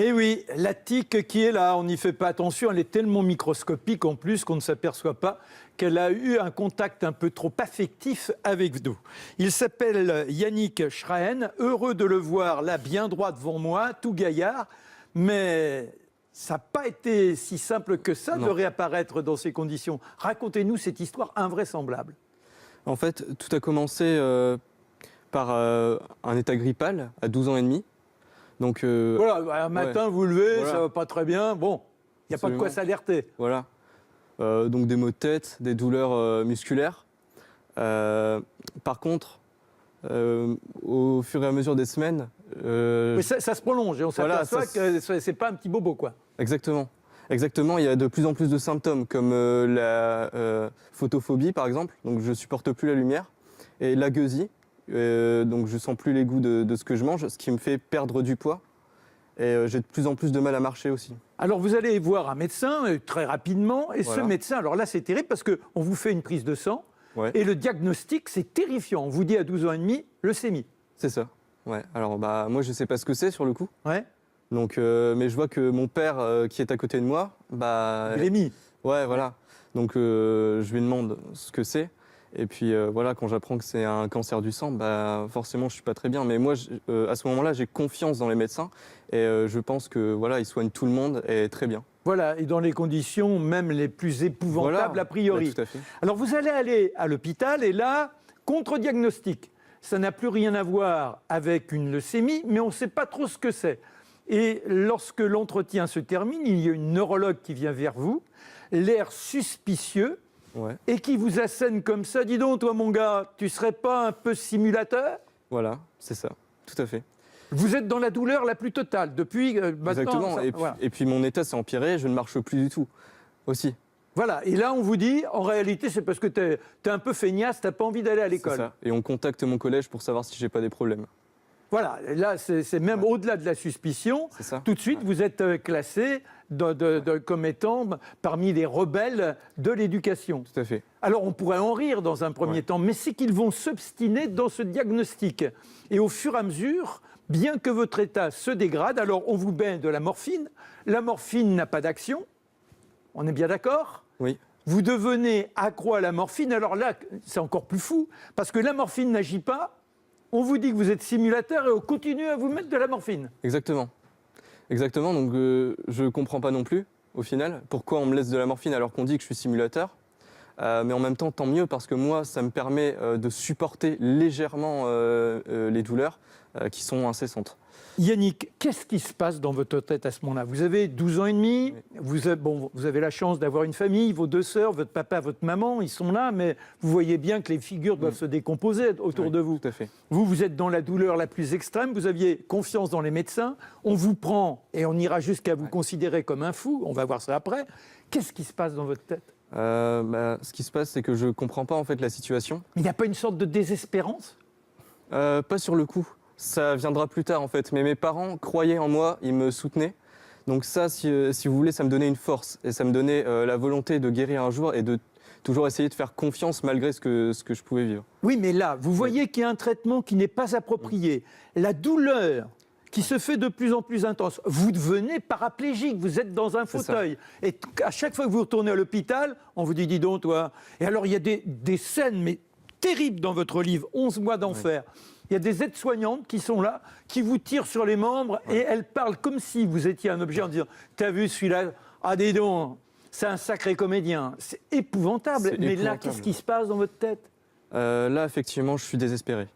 Eh oui, la tique qui est là, on n'y fait pas attention, elle est tellement microscopique en plus qu'on ne s'aperçoit pas qu'elle a eu un contact un peu trop affectif avec nous. Il s'appelle Yannick Schraen, heureux de le voir là bien droit devant moi, tout gaillard, mais ça n'a pas été si simple que ça de réapparaître dans ces conditions. Racontez-nous cette histoire invraisemblable. En fait, tout a commencé par un état grippal à 12 ans et demi. Donc, voilà, un matin, vous levez, voilà. ça va pas très bien. Bon, il n'y a pas de quoi s'alerter. Voilà. Donc des maux de tête, des douleurs musculaires. Par contre, au fur et à mesure des semaines... Mais ça se prolonge et on s'aperçoit que c'est pas un petit bobo, quoi. Exactement. Exactement, il y a de plus en plus de symptômes comme la photophobie, par exemple. Donc je supporte plus la lumière. Et l'agueusie. Donc je sens plus les goûts de ce que je mange, ce qui me fait perdre du poids. Et j'ai de plus en plus de mal à marcher aussi. Alors vous allez voir un médecin très rapidement, et ce médecin, alors là c'est terrible parce qu'on vous fait une prise de sang, et le diagnostic c'est terrifiant. On vous dit à 12 ans et demi, leucémie. C'est ça, ouais. Alors moi je sais pas ce que c'est sur le coup. Ouais. Donc, mais je vois que mon père qui est à côté de moi, Grémy. Ouais, voilà. Donc je lui demande ce que c'est. Et puis voilà, quand j'apprends que c'est un cancer du sang, forcément je suis pas très bien. Mais moi, à ce moment-là, j'ai confiance dans les médecins et je pense que voilà, ils soignent tout le monde et très bien. Voilà, et dans les conditions même les plus épouvantables a priori. Tout à fait. Alors vous allez aller à l'hôpital et là, contre-diagnostic. Ça n'a plus rien à voir avec une leucémie, mais on ne sait pas trop ce que c'est. Et lorsque l'entretien se termine, il y a une neurologue qui vient vers vous, l'air suspicieux. Et qui vous assène comme ça, dis donc, toi mon gars, tu serais pas un peu simulateur? Voilà, c'est ça, tout à fait. Vous êtes dans la douleur la plus totale depuis maintenant. Exactement, et puis mon état s'est empiré, je ne marche plus du tout, aussi. Voilà, et là on vous dit, en réalité c'est parce que tu es un peu feignasse, tu n'as pas envie d'aller à l'école. C'est ça, et on contacte mon collège pour savoir si j'ai pas des problèmes. Voilà, là c'est même au-delà de la suspicion, tout de suite vous êtes classé comme étant parmi les rebelles de l'éducation. Tout à fait. Alors on pourrait en rire dans un premier temps, mais c'est qu'ils vont s'obstiner dans ce diagnostic. Et au fur et à mesure, bien que votre état se dégrade, alors on vous met de la morphine. La morphine n'a pas d'action, on est bien d'accord ? Oui. Vous devenez accro à la morphine, alors là c'est encore plus fou, parce que la morphine n'agit pas. On vous dit que vous êtes simulateur et on continue à vous mettre de la morphine. Exactement. Exactement, donc je ne comprends pas non plus, au final, pourquoi on me laisse de la morphine alors qu'on dit que je suis simulateur. Mais en même temps, tant mieux, parce que moi, ça me permet de supporter légèrement les douleurs qui sont incessantes. Yannick, qu'est-ce qui se passe dans votre tête à ce moment-là? Vous avez 12 ans et demi, vous avez la chance d'avoir une famille, vos deux sœurs, votre papa, votre maman, ils sont là, mais vous voyez bien que les figures doivent se décomposer autour de vous. Tout à fait. Vous êtes dans la douleur la plus extrême, vous aviez confiance dans les médecins, on vous prend et on ira jusqu'à vous considérer comme un fou, on va voir ça après. Qu'est-ce qui se passe dans votre tête? Ce qui se passe, c'est que je ne comprends pas en fait la situation. Il n'y a pas une sorte de désespérance? Pas sur le coup. Ça viendra plus tard en fait, mais mes parents croyaient en moi, ils me soutenaient. Donc ça, si vous voulez, ça me donnait une force et ça me donnait la volonté de guérir un jour et de toujours essayer de faire confiance malgré ce que je pouvais vivre. Oui, mais là, vous voyez qu'il y a un traitement qui n'est pas approprié. La douleur qui se fait de plus en plus intense. Vous devenez paraplégique, vous êtes dans un fauteuil. Et à chaque fois que vous retournez à l'hôpital, on vous dit, dis donc, toi. Et alors, il y a des scènes, mais terribles dans votre livre, 11 mois d'enfer. Il y a des aides-soignantes qui sont là, qui vous tirent sur les membres et elles parlent comme si vous étiez un objet en disant « T'as vu celui-là? Ah, dis donc, c'est un sacré comédien. » C'est épouvantable. Mais là, qu'est-ce qui se passe dans votre tête? Là, effectivement, je suis désespéré.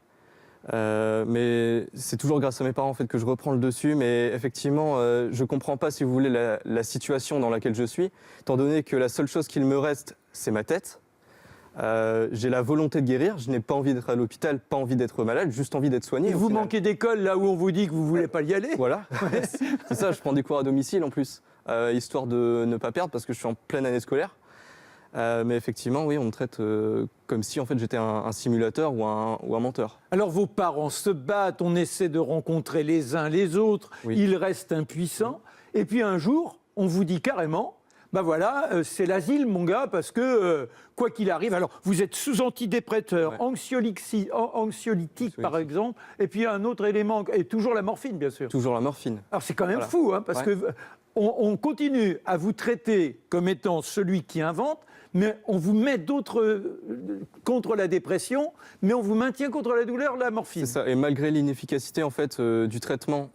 Mais c'est toujours grâce à mes parents en fait, que je reprends le dessus. Mais effectivement, je ne comprends pas, si vous voulez, la situation dans laquelle je suis, étant donné que la seule chose qu'il me reste, c'est ma tête. J'ai la volonté de guérir, je n'ai pas envie d'être à l'hôpital, pas envie d'être malade, juste envie d'être soigné. Et vous manquez d'école là où on vous dit que vous ne voulez pas y aller. Voilà, c'est ça, je prends des cours à domicile en plus, histoire de ne pas perdre parce que je suis en pleine année scolaire. Mais effectivement, oui, on me traite comme si en fait, j'étais un simulateur ou un menteur. Alors vos parents se battent, on essaie de rencontrer les uns les autres, ils restent impuissants. Et puis un jour, on vous dit carrément, bah voilà, c'est l'asile, mon gars, parce que quoi qu'il arrive, alors vous êtes sous antidépresseur, anxiolytique par exemple, et puis un autre élément, et toujours la morphine, bien sûr. Toujours la morphine. Alors c'est quand même fou, hein, parce que on continue à vous traiter comme étant celui qui invente, mais on vous met d'autres contre la dépression, mais on vous maintient contre la douleur, la morphine. C'est ça, et malgré l'inefficacité en fait, du traitement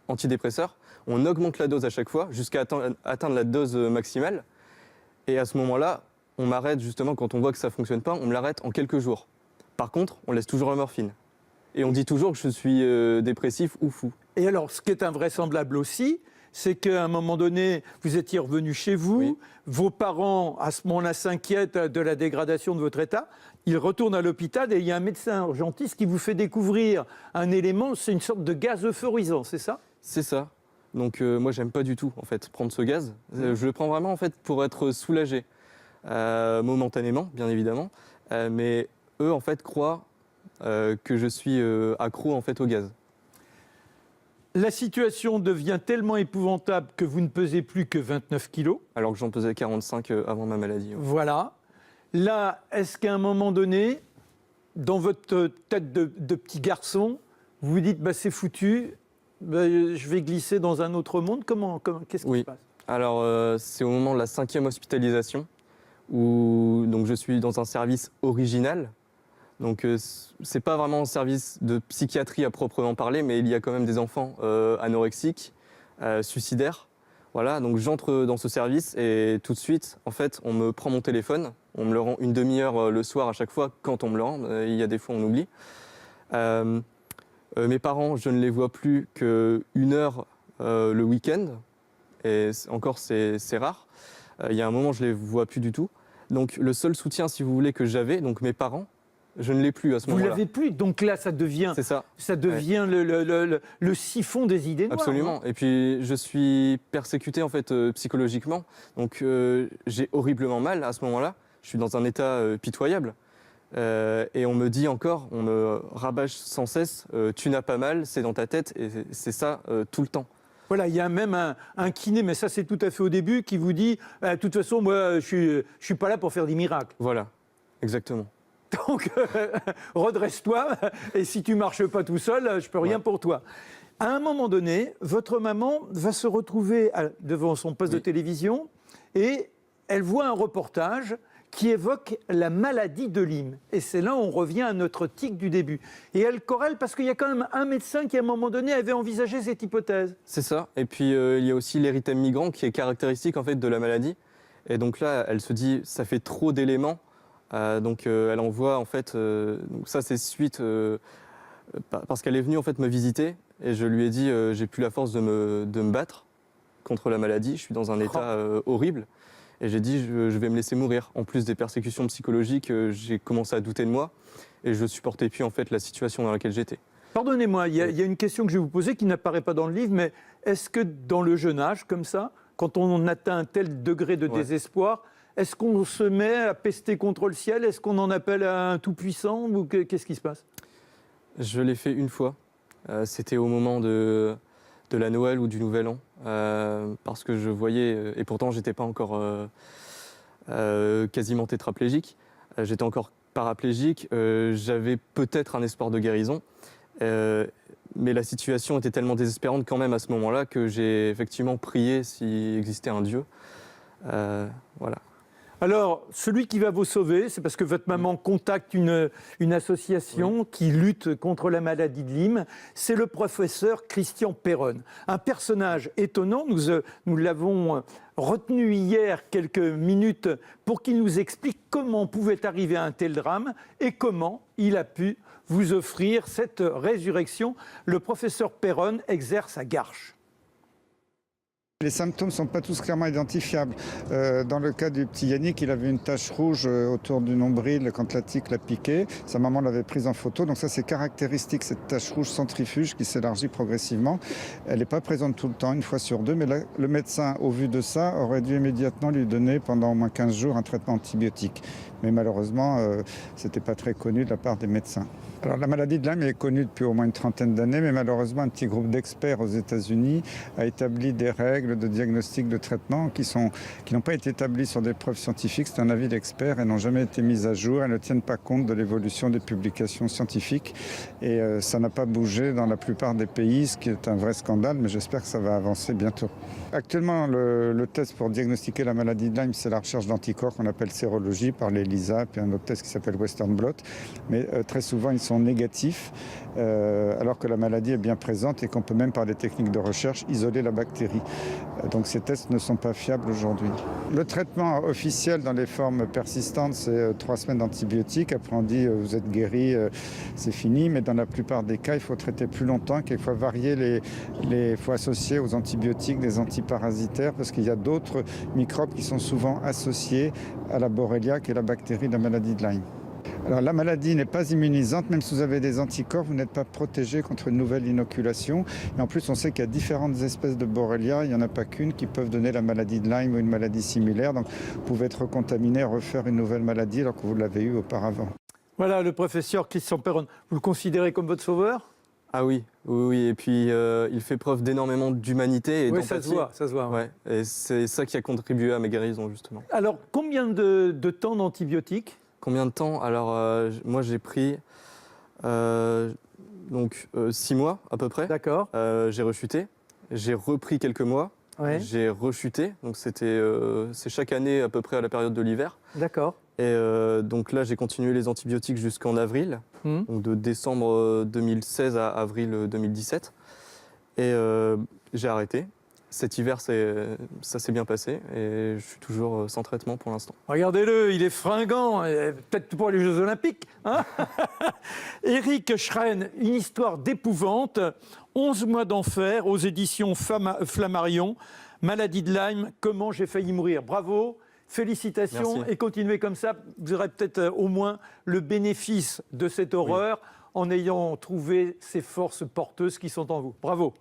antidépresseur, on augmente la dose à chaque fois jusqu'à atteindre la dose maximale. Et à ce moment-là, on m'arrête justement, quand on voit que ça ne fonctionne pas, on me l'arrête en quelques jours. Par contre, on laisse toujours la morphine. Et on dit toujours que je suis dépressif ou fou. Et alors, ce qui est invraisemblable aussi, c'est qu'à un moment donné, vous étiez revenu chez vous, vos parents, à ce moment-là, s'inquiètent de la dégradation de votre état, ils retournent à l'hôpital et il y a un médecin urgentiste qui vous fait découvrir un élément, c'est une sorte de gaz euphorisant, c'est ça ? C'est ça. Donc moi, j'aime pas du tout, en fait, prendre ce gaz. Je le prends vraiment, en fait, pour être soulagé, momentanément, bien évidemment. Mais eux, en fait, croient que je suis accro, en fait, au gaz. La situation devient tellement épouvantable que vous ne pesez plus que 29 kilos. Alors que j'en pesais 45 avant ma maladie. Ouais. Voilà. Là, est-ce qu'à un moment donné, dans votre tête de petit garçon, vous vous dites, bah, c'est foutu, bah, je vais glisser dans un autre monde. Qu'est-ce qui se passe ? Alors, c'est au moment de la 5e hospitalisation, où donc, je suis dans un service original. Donc, c'est pas vraiment un service de psychiatrie à proprement parler, mais il y a quand même des enfants anorexiques, suicidaires. Voilà, donc j'entre dans ce service et tout de suite, en fait, on me prend mon téléphone, on me le rend une demi-heure le soir à chaque fois quand on me le rend. Il y a des fois, on oublie. Mes parents, je ne les vois plus qu'une heure le week-end, et encore, c'est rare. Il y a un moment, je ne les vois plus du tout. Donc, le seul soutien, si vous voulez, que j'avais, donc mes parents, je ne l'ai plus à ce moment-là. Vous l'avez plus, donc là, ça devient le siphon des idées noires. Absolument. Hein. Et puis, je suis persécuté en fait psychologiquement. Donc, j'ai horriblement mal à ce moment-là. Je suis dans un état pitoyable. Et on me dit encore, on me rabâche sans cesse, tu n'as pas mal, c'est dans ta tête, et c'est ça tout le temps. Voilà, il y a même un kiné, mais ça c'est tout à fait au début, qui vous dit, de toute façon, moi, je suis pas là pour faire des miracles. Voilà, exactement. Donc, redresse-toi, et si tu marches pas tout seul, je peux rien pour toi. À un moment donné, votre maman va se retrouver devant son poste de télévision, et elle voit un reportage qui évoque la maladie de Lyme. Et c'est là où on revient à notre tic du début. Et elle corrèle parce qu'il y a quand même un médecin qui, à un moment donné, avait envisagé cette hypothèse. C'est ça. Et puis, il y a aussi l'érythème migrant qui est caractéristique en fait, de la maladie. Et donc là, elle se dit, ça fait trop d'éléments. Donc, elle envoie, en fait, donc ça c'est suite, parce qu'elle est venue en fait, me visiter. Et je lui ai dit, j'ai plus la force de me battre contre la maladie. Je suis dans un état horrible. Et j'ai dit, je vais me laisser mourir. En plus des persécutions psychologiques, j'ai commencé à douter de moi. Et je ne supportais plus en fait, la situation dans laquelle j'étais. Pardonnez-moi, il y a une question que je vais vous poser qui n'apparaît pas dans le livre, mais est-ce que dans le jeune âge, comme ça, quand on atteint un tel degré de désespoir, est-ce qu'on se met à pester contre le ciel ? Est-ce qu'on en appelle à un tout-puissant ? Ou qu'est-ce qui se passe ? Je l'ai fait une fois. C'était au moment de la Noël ou du Nouvel An. Parce que je voyais, et pourtant j'étais pas encore quasiment tétraplégique, j'étais encore paraplégique, j'avais peut-être un espoir de guérison, mais la situation était tellement désespérante quand même à ce moment-là que j'ai effectivement prié s'il existait un Dieu. Voilà. Alors, celui qui va vous sauver, c'est parce que votre maman contacte une association qui lutte contre la maladie de Lyme. C'est le professeur Christian Perron. Un personnage étonnant. Nous l'avons retenu hier quelques minutes pour qu'il nous explique comment pouvait arriver à un tel drame et comment il a pu vous offrir cette résurrection. Le professeur Perron exerce à Garches. Les symptômes ne sont pas tous clairement identifiables. Dans le cas du petit Yannick, il avait une tache rouge autour du nombril quand la tique l'a piqué. Sa maman l'avait prise en photo, donc ça c'est caractéristique, cette tache rouge centrifuge qui s'élargit progressivement. Elle n'est pas présente tout le temps, une fois sur deux, mais là, le médecin, au vu de ça, aurait dû immédiatement lui donner pendant au moins 15 jours un traitement antibiotique. Mais malheureusement, ce n'était pas très connu de la part des médecins. Alors, la maladie de Lyme est connue depuis au moins une trentaine d'années, mais malheureusement, un petit groupe d'experts aux États-Unis a établi des règles de diagnostic, de traitement qui n'ont pas été établies sur des preuves scientifiques. C'est un avis d'experts et n'ont jamais été mises à jour. Elles ne tiennent pas compte de l'évolution des publications scientifiques. Et ça n'a pas bougé dans la plupart des pays, ce qui est un vrai scandale, mais j'espère que ça va avancer bientôt. Actuellement, le test pour diagnostiquer la maladie de Lyme, c'est la recherche d'anticorps qu'on appelle sérologie par l'ELISA, puis un autre test qui s'appelle Western blot. Mais très souvent, ils sont négatifs, alors que la maladie est bien présente et qu'on peut même par des techniques de recherche isoler la bactérie. Donc ces tests ne sont pas fiables aujourd'hui. Le traitement officiel dans les formes persistantes, c'est 3 semaines d'antibiotiques. Après on dit vous êtes guéri, c'est fini. Mais dans la plupart des cas, il faut traiter plus longtemps, qu'il faut varier il faut associer aux antibiotiques des antiparasitaires parce qu'il y a d'autres microbes qui sont souvent associés à la Borrelia, qui est la bactérie de la maladie de Lyme. Alors la maladie n'est pas immunisante, même si vous avez des anticorps, vous n'êtes pas protégé contre une nouvelle inoculation. Et en plus, on sait qu'il y a différentes espèces de Borrelia, il n'y en a pas qu'une qui peuvent donner la maladie de Lyme ou une maladie similaire. Donc vous pouvez être contaminé et refaire une nouvelle maladie alors que vous l'avez eue auparavant. Voilà, le professeur Christian Perron, vous le considérez comme votre sauveur? Ah oui, oui, oui. Et puis il fait preuve d'énormément d'humanité et Oui, d'empathie. ça se voit. Ouais. Ouais. Et c'est ça qui a contribué à mes guérisons, justement. Alors, combien de temps d'antibiotiques? Combien de temps? Alors, moi, j'ai pris 6 mois à peu près. D'accord. J'ai rechuté. J'ai repris quelques mois. Ouais. J'ai rechuté. Donc, c'est chaque année à peu près à la période de l'hiver. D'accord. Et donc là, j'ai continué les antibiotiques jusqu'en avril. Donc de décembre 2016 à avril 2017. Et j'ai arrêté. Cet hiver, ça s'est bien passé et je suis toujours sans traitement pour l'instant. Regardez-le, il est fringant, peut-être pour les Jeux Olympiques. Hein. Éric Schren, une histoire d'épouvante, 11 mois d'enfer aux éditions Flammarion, maladie de Lyme, comment j'ai failli mourir. Bravo, félicitations. Merci. Et continuez comme ça, vous aurez peut-être au moins le bénéfice de cette horreur en ayant trouvé ces forces porteuses qui sont en vous. Bravo.